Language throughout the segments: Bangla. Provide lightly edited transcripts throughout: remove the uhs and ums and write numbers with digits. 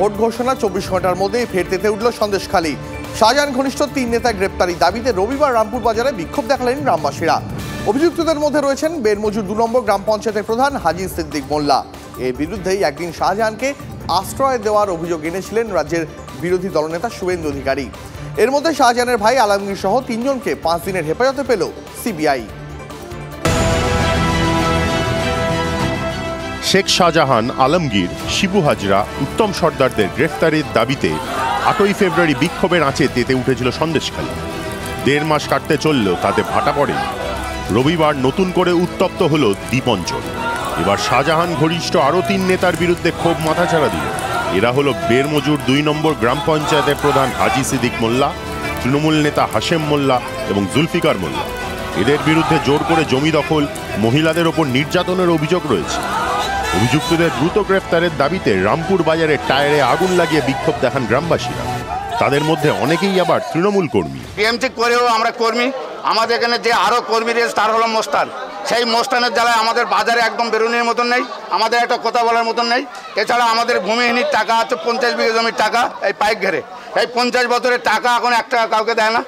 ভোট ঘোষণা 24 ঘন্টার মধ্যেই ফের তেতে উঠল সন্দেশখালী। শাহজাহান ঘনিষ্ঠ 3 নেতা গ্রেপ্তারি দাবিতে রবিবার রামপুর বাজারে বিক্ষোভ দেখালেন গ্রামবাসীরা। অভিযুক্তদের মধ্যে রয়েছেন বেরমজুর 2 নম্বর গ্রাম পঞ্চায়েতের প্রধান হাজি সিদ্দিক মোল্লা। এর বিরুদ্ধেই একদিন শাহজাহানকে আশ্রয় দেওয়ার অভিযোগ এনেছিলেন রাজ্যের বিরোধী দলনেতা শুভেন্দু অধিকারী। এর মধ্যে শাহজাহানের ভাই আলমগীর সহ 3 জনকে 5 দিনের হেফাজতে পেল সিবিআই। শেখ শাহজাহান, আলমগীর, শিবু হাজরা, উত্তম সর্দারদের গ্রেফতারের দাবিতে 8ই ফেব্রুয়ারি বিক্ষোভের আঁচে তেতে উঠেছিল সন্দেশখালী। 1.5 মাস কাটতে চলল, তাতে ভাটা পড়েনি। রবিবার নতুন করে উত্তপ্ত হল দ্বীপ অঞ্চল। এবার শাহজাহান ঘনিষ্ঠ আরও 3 নেতার বিরুদ্ধে ক্ষোভ মাথাচাড়া দিল। এরা হলো বেরমজুর 2 নম্বর গ্রাম পঞ্চায়েতের প্রধান হাজি সিদ্দিক মোল্লা, তৃণমূল নেতা হাশেম মোল্লা এবং জুলফিকার মোল্লা। এদের বিরুদ্ধে জোর করে জমি দখল, মহিলাদের ওপর নির্যাতনের অভিযোগ রয়েছে। অভিযুক্তদের দ্রুত গ্রেফতারের দাবিতে রামপুর বাজারে টায়ারে আগুন লাগিয়ে বিক্ষোভ দেখান গ্রামবাসীরা। তাদের মধ্যে অনেকেই আবার তৃণমূল কর্মী। টিএমসি করেও আমরা কর্মী, আমাদের এখানে যে আরও কর্মী রয়েছে তার হলো মোস্তান। সেই মোস্তানের জ্বালায় আমাদের বাজারে একদম বেরোনোর মতন নেই, আমাদের একটা কথা বলার মতন নেই। এছাড়া আমাদের ভূমিহীনির টাকা আছে 50 বিঘা জমির টাকা, এই পাইক ঘেরে এই 50 বছরের টাকা এখন 1 টাকা কাউকে দেয় না।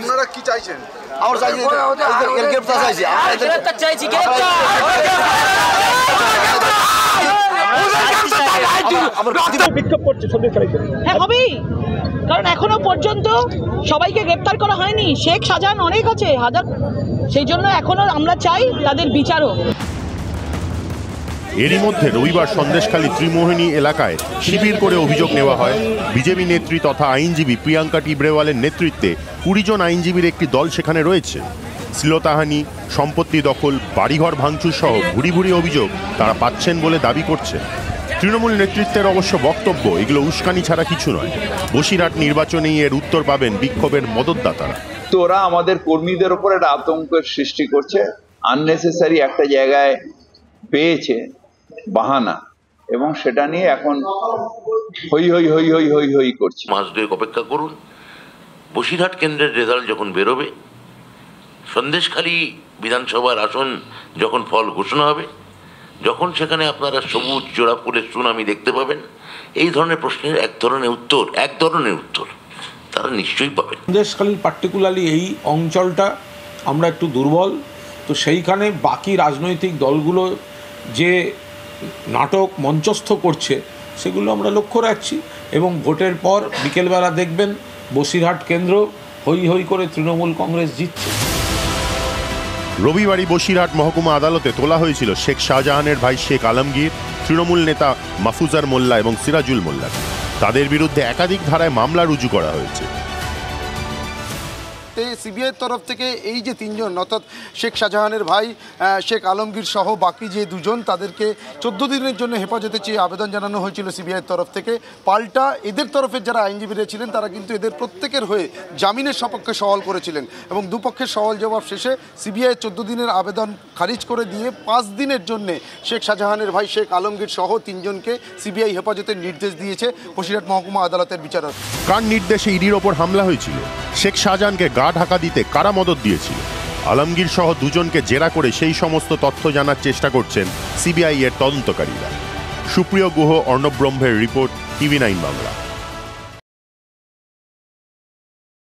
আপনারা কি চাইছেন? কারণ এখনো পর্যন্ত সবাইকে গ্রেপ্তার করা হয়নি। শেখ শাহজাহান অনেক আছে, হাজার, সেই জন্য এখনো আমরা চাই তাদের বিচারও। এরই মধ্যে রবিবার সন্দেশখালী ত্রিমোহিনী এলাকায় শিবির করে অভিযোগ নেওয়া হয়। বিজেপি নেত্রী তথা আইনজীবী প্রিয়াঙ্কা টিব্রেওয়ালের নেতৃত্বে 20 জন আইনজীবীর একটি দল সেখানে রয়েছে। শ্লীলতাহানি, সম্পত্তি দখল, বাড়িঘর ভাঙচুর সহ ভুরি ভুরি অভিযোগ তারা পাচ্ছেন বলে দাবি করছে। তৃণমূল নেতৃত্বের অবশ্য বক্তব্য, এগুলো উস্কানি ছাড়া কিছু নয়। বসিরহাট নির্বাচনেই এর উত্তর পাবেন বিক্ষোভের মদতদাতারা। তো ওরা আমাদের কর্মীদের উপর একটা আতঙ্কের সৃষ্টি করছে, আননেসেসারি একটা জায়গায় পেয়েছে বাহানা, এবং সেটা নিয়ে এখন হই হই হই হই হই হই করছে। মাস 2 অপেক্ষা করুন, বসিরহাট কেন্দ্রের রেজাল্ট যখন বেরোবে, সন্দেশখালী বিধানসভার আসন যখন ফল ঘোষণা হবে, যখন সেখানে আপনারা সবুজ জোড়াফুলের সুনামি দেখতে পাবেন, এই ধরনের প্রশ্নের এক ধরনের উত্তর তারা নিশ্চয়ই পাবেন। সন্দেশখালীর পার্টিকুলারলি এই অঞ্চলটা আমরা একটু দুর্বল, তো সেইখানে বাকি রাজনৈতিক দলগুলো যে নাটক মঞ্চস্থ করছে সেগুলো আমরা লক্ষ্য রাখছি, এবং ভোটের পর বিকেলবেলা দেখবেন বসিরহাট কেন্দ্র হই হই করে তৃণমূল কংগ্রেস জিতছে। রবিবারই বসিরহাট মহকুমা আদালতে তোলা হয়েছিল শেখ শাহজাহানের ভাই শেখ আলমগীর, তৃণমূল নেতা মাহফুজার মোল্লা এবং সিরাজুল মোল্লা। তাদের বিরুদ্ধে একাধিক ধারায় মামলা রুজু করা হয়েছে। সিবিআইয়ের তরফ থেকে এই যে 3 জন, অর্থাৎ শেখ শাহজাহানের ভাই শেখ আলমগীর সহ বাকি যে 2 জন, তাদেরকে 14 দিনের জন্য হেফাজতে চেয়ে আবেদন জানানো হয়েছিল সিবিআইয়ের তরফ থেকে। পাল্টা এদের তরফের যারা আইনজীবীরা ছিলেন তারা কিন্তু এদের প্রত্যেকের হয়ে জামিনের সপক্ষে সওয়াল করেছিলেন, এবং দুপক্ষের সওয়াল জবাব শেষে সিবিআই 14 দিনের আবেদন খারিজ করে দিয়ে 5 দিনের জন্যে শেখ শাহজাহানের ভাই শেখ আলমগীর সহ 3 জনকে সিবিআই হেফাজতের নির্দেশ দিয়েছে বসিরহাট মহকুমা আদালতের বিচারক। কার নির্দেশে ইডির ওপর হামলা হয়েছিল? শেখ শাহজাহানকে গা ঢাকা দিতে কারা মদত দিয়েছিল? আলমগীর সহ 2 জনকে জেরা করে সেই সমস্ত তথ্য জানার চেষ্টা করছেন সিবিআই এর তদন্তকারীরা। সুপ্রিয় গুহ, অর্ণব ব্রহ্মের রিপোর্ট, TV9 বাংলা।